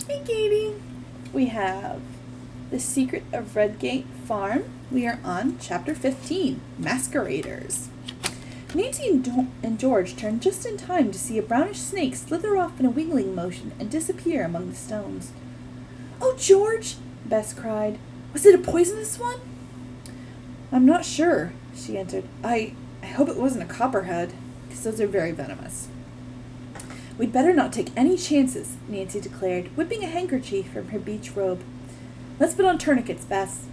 Hey, Katie. We have The Secret of Redgate Farm. We are on Chapter 15, Masqueraders. Nancy and George turn just in time to see a brownish snake slither off in a wiggling motion and disappear among the stones. "Oh, George!" Bess cried. "Was it a poisonous one?" "I'm not sure," she answered. I hope it wasn't a copperhead, because those are very venomous." "We'd better not take any chances," Nancy declared, whipping a handkerchief from her beach robe. "Let's put on tourniquets, Bess."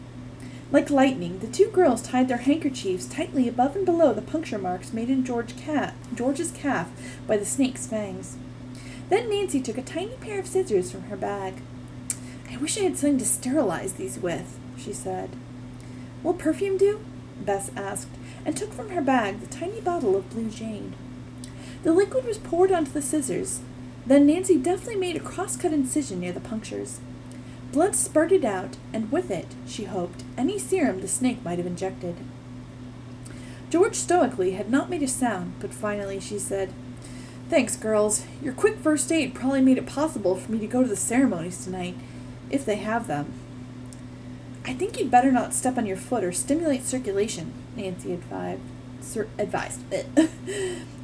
Like lightning, the two girls tied their handkerchiefs tightly above and below the puncture marks made in George's calf by the snake's fangs. Then Nancy took a tiny pair of scissors from her bag. "I wish I had something to sterilize these with," she said. "Will perfume do?" Bess asked, and took from her bag the tiny bottle of blue jade. The liquid was poured onto the scissors. Then Nancy deftly made a cross-cut incision near the punctures. Blood spurted out, and with it, she hoped, any serum the snake might have injected. George stoically had not made a sound, but finally she said, "Thanks, girls. Your quick first aid probably made it possible for me to go to the ceremonies tonight, if they have them." "I think you'd better not step on your foot or stimulate circulation," Nancy advised.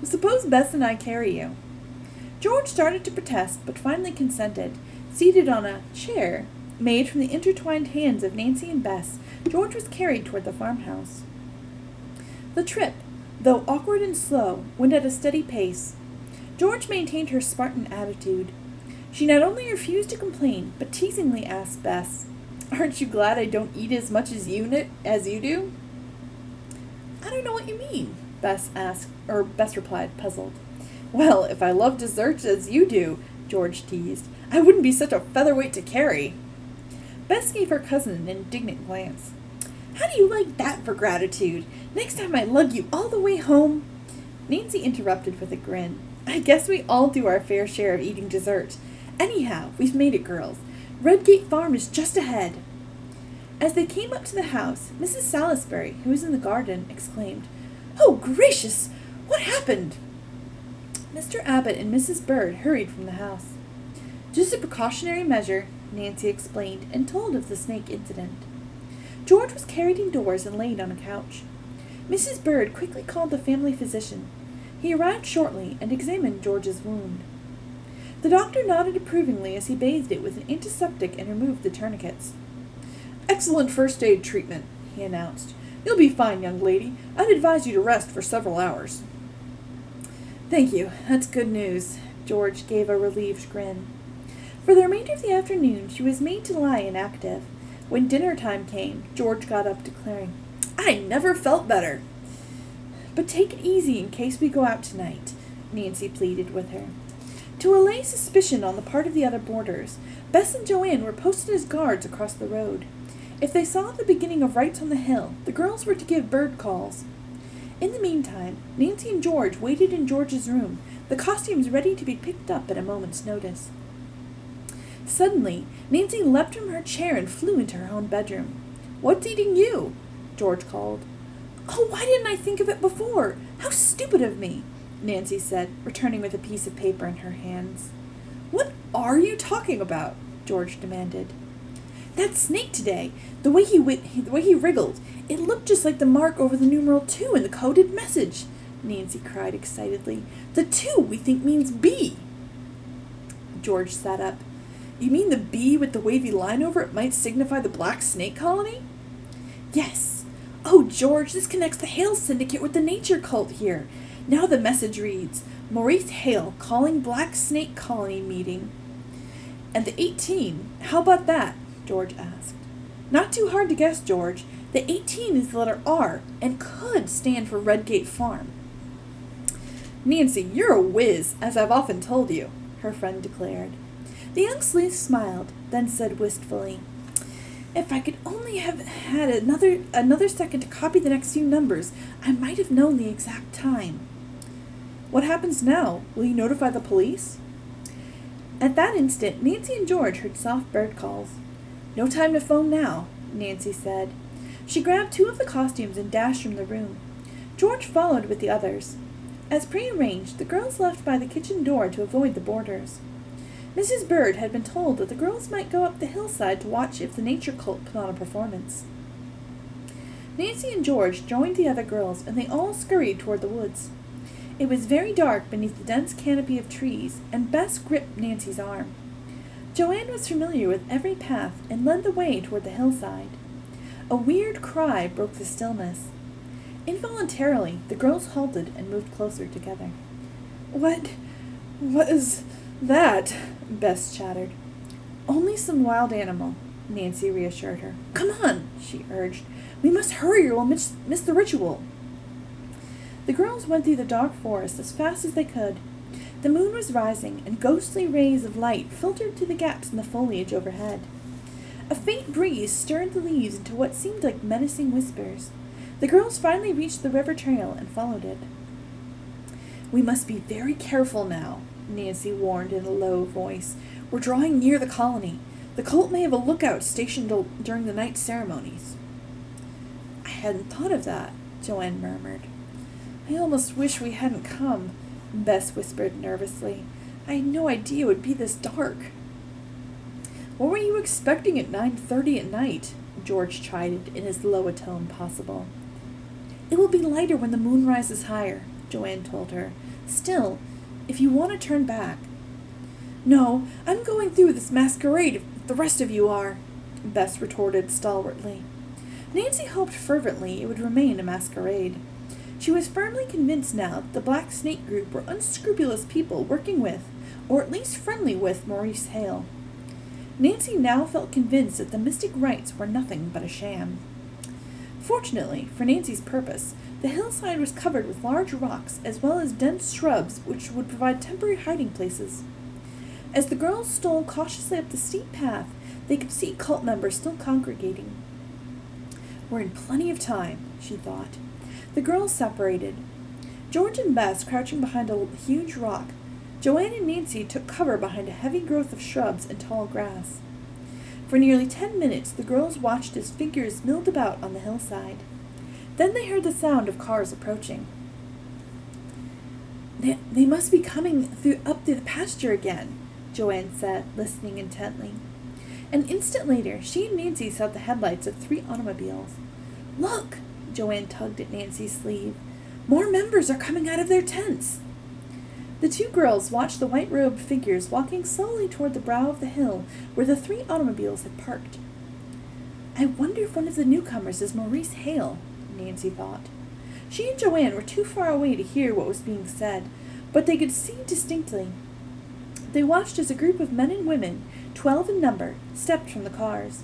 "Suppose Bess and I carry you." George started to protest, but finally consented. Seated on a chair made from the intertwined hands of Nancy and Bess, George was carried toward the farmhouse. The trip, though awkward and slow, went at a steady pace. George maintained her Spartan attitude. She not only refused to complain, but teasingly asked Bess, "Aren't you glad I don't eat as much as you do?" "I don't know what you mean," Bess replied, puzzled. "Well, if I love desserts as you do," George teased, "I wouldn't be such a featherweight to carry." Bess gave her cousin an indignant glance. "How do you like that for gratitude? Next time I lug you all the way home—" Nancy interrupted with a grin. "I guess we all do our fair share of eating dessert. Anyhow, we've made it, girls. Redgate Farm is just ahead." As they came up to the house, Mrs. Salisbury, who was in the garden, exclaimed, "Oh, gracious! What happened?" Mr. Abbott and Mrs. Bird hurried from the house. "Just a precautionary measure," Nancy explained, and told of the snake incident. George was carried indoors and laid on a couch. Mrs. Bird quickly called the family physician. He arrived shortly and examined George's wound. The doctor nodded approvingly as he bathed it with an antiseptic and removed the tourniquets. "Excellent first aid treatment," he announced. "You'll be fine, young lady. I'd advise you to rest for several hours." "Thank you. That's good news." George gave a relieved grin. For the remainder of the afternoon she was made to lie inactive. When dinner time came, George got up, declaring, "I never felt better." "But take it easy in case we go out tonight," Nancy pleaded with her. To allay suspicion on the part of the other boarders, Bess and Joanne were posted as guards across the road. If they saw the beginning of rites on the hill, the girls were to give bird calls. In the meantime, Nancy and George waited in George's room, the costumes ready to be picked up at a moment's notice. Suddenly, Nancy leapt from her chair and flew into her own bedroom. "What's eating you?" George called. "Oh, why didn't I think of it before? How stupid of me!" Nancy said, returning with a piece of paper in her hands. "What are you talking about?" George demanded. "That snake today, the way he wriggled, it looked just like the mark over the numeral 2 in the coded message," Nancy cried excitedly. "The 2 we think means B." George sat up. "You mean the B with the wavy line over it might signify the Black Snake Colony?" "Yes. Oh, George, this connects the Hale Syndicate with the nature cult here. Now the message reads, 'Maurice Hale calling Black Snake Colony meeting.'" "And the 18, how about that?" George asked. "Not too hard to guess, George. The 18 is the letter R and could stand for Redgate Farm." "Nancy, you're a whiz, as I've often told you," her friend declared. The young sleuth smiled, then said wistfully, "If I could only have had another second to copy the next few numbers, I might have known the exact time." "What happens now? Will you notify the police?" At that instant, Nancy and George heard soft bird calls. "No time to phone now," Nancy said. She grabbed 2 of the costumes and dashed from the room. George followed with the others. As prearranged, the girls left by the kitchen door to avoid the boarders. Mrs. Bird had been told that the girls might go up the hillside to watch if the nature cult put on a performance. Nancy and George joined the other girls, and they all scurried toward the woods. It was very dark beneath the dense canopy of trees, and Bess gripped Nancy's arm. Joanne was familiar with every path and led the way toward the hillside. A weird cry broke the stillness. Involuntarily, the girls halted and moved closer together. What is that?" Bess chattered. "Only some wild animal," Nancy reassured her. "Come on," she urged. "We must hurry or we'll miss the ritual." The girls went through the dark forest as fast as they could. The moon was rising, and ghostly rays of light filtered through the gaps in the foliage overhead. A faint breeze stirred the leaves into what seemed like menacing whispers. The girls finally reached the river trail and followed it. "We must be very careful now," Nancy warned in a low voice. "We're drawing near the colony. The cult may have a lookout stationed during the night ceremonies." "I hadn't thought of that," Joanne murmured. "I almost wish we hadn't come," Bess whispered nervously. "I had no idea it would be this dark." "What were you expecting at 9:30 at night?" George chided in as low a tone possible. "It will be lighter when the moon rises higher," Joanne told her. "Still, if you want to turn back—" "No, I'm going through this masquerade if the rest of you are," Bess retorted stalwartly. Nancy hoped fervently it would remain a masquerade. She was firmly convinced now that the Black Snake group were unscrupulous people working with, or at least friendly with, Maurice Hale. Nancy now felt convinced that the mystic rites were nothing but a sham. Fortunately, for Nancy's purpose, the hillside was covered with large rocks as well as dense shrubs which would provide temporary hiding places. As the girls stole cautiously up the steep path, they could see cult members still congregating. "We're in plenty of time," she thought. The girls separated. George and Bess crouching behind a huge rock. Joanne and Nancy took cover behind a heavy growth of shrubs and tall grass. For nearly 10 minutes the girls watched as figures milled about on the hillside. Then they heard the sound of cars approaching. They must be coming up through the pasture again," Joanne said, listening intently. An instant later, she and Nancy saw the headlights of 3 automobiles. "Look!" Joanne tugged at Nancy's sleeve. "More members are coming out of their tents." The 2 girls watched the white-robed figures walking slowly toward the brow of the hill where the 3 automobiles had parked. "I wonder if one of the newcomers is Maurice Hale," Nancy thought. She and Joanne were too far away to hear what was being said, but they could see distinctly. They watched as a group of men and women, 12 in number, stepped from the cars.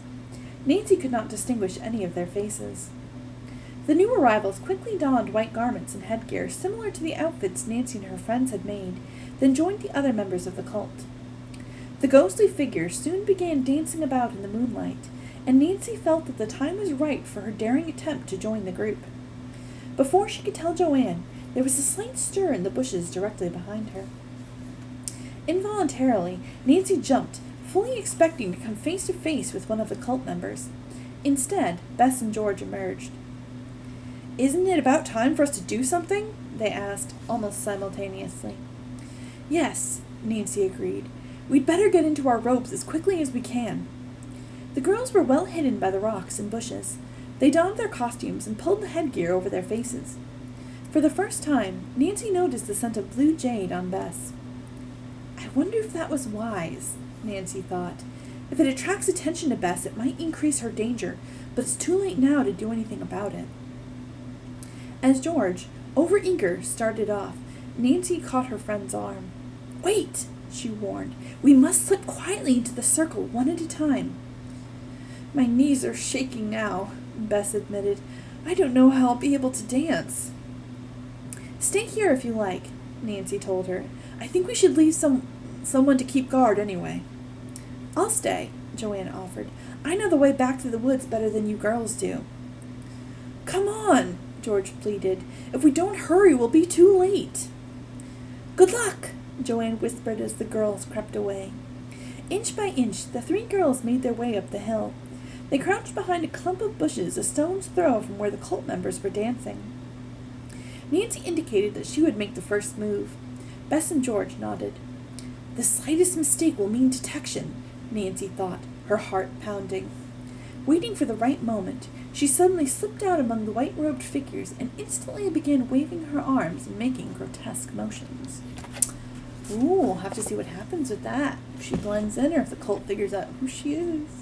Nancy could not distinguish any of their faces. The new arrivals quickly donned white garments and headgear similar to the outfits Nancy and her friends had made, then joined the other members of the cult. The ghostly figures soon began dancing about in the moonlight, and Nancy felt that the time was right for her daring attempt to join the group. Before she could tell Joanne, there was a slight stir in the bushes directly behind her. Involuntarily, Nancy jumped, fully expecting to come face to face with one of the cult members. Instead, Bess and George emerged. "Isn't it about time for us to do something?" they asked, almost simultaneously. "Yes," Nancy agreed. "We'd better get into our robes as quickly as we can." The girls were well hidden by the rocks and bushes. They donned their costumes and pulled the headgear over their faces. For the first time, Nancy noticed the scent of blue jade on Bess. "I wonder if that was wise," Nancy thought. "If it attracts attention to Bess, it might increase her danger, but it's too late now to do anything about it." As George, overeager, started off, Nancy caught her friend's arm. "Wait," she warned. "We must slip quietly into the circle, one at a time." "My knees are shaking now," Bess admitted. "I don't know how I'll be able to dance." "Stay here if you like," Nancy told her. "I think we should leave someone to keep guard anyway." "I'll stay," Joanne offered. "I know the way back to the woods better than you girls do." "Come on," George pleaded. "If we don't hurry, we'll be too late." "Good luck," Joanne whispered as the girls crept away. Inch by inch, the 3 girls made their way up the hill. They crouched behind a clump of bushes a stone's throw from where the cult members were dancing. Nancy indicated that she would make the first move. Bess and George nodded. The slightest mistake will mean detection, Nancy thought, her heart pounding. Waiting for the right moment, she suddenly slipped out among the white-robed figures and instantly began waving her arms and making grotesque motions. Ooh, we'll have to see what happens with that. If she blends in or if the cult figures out who she is.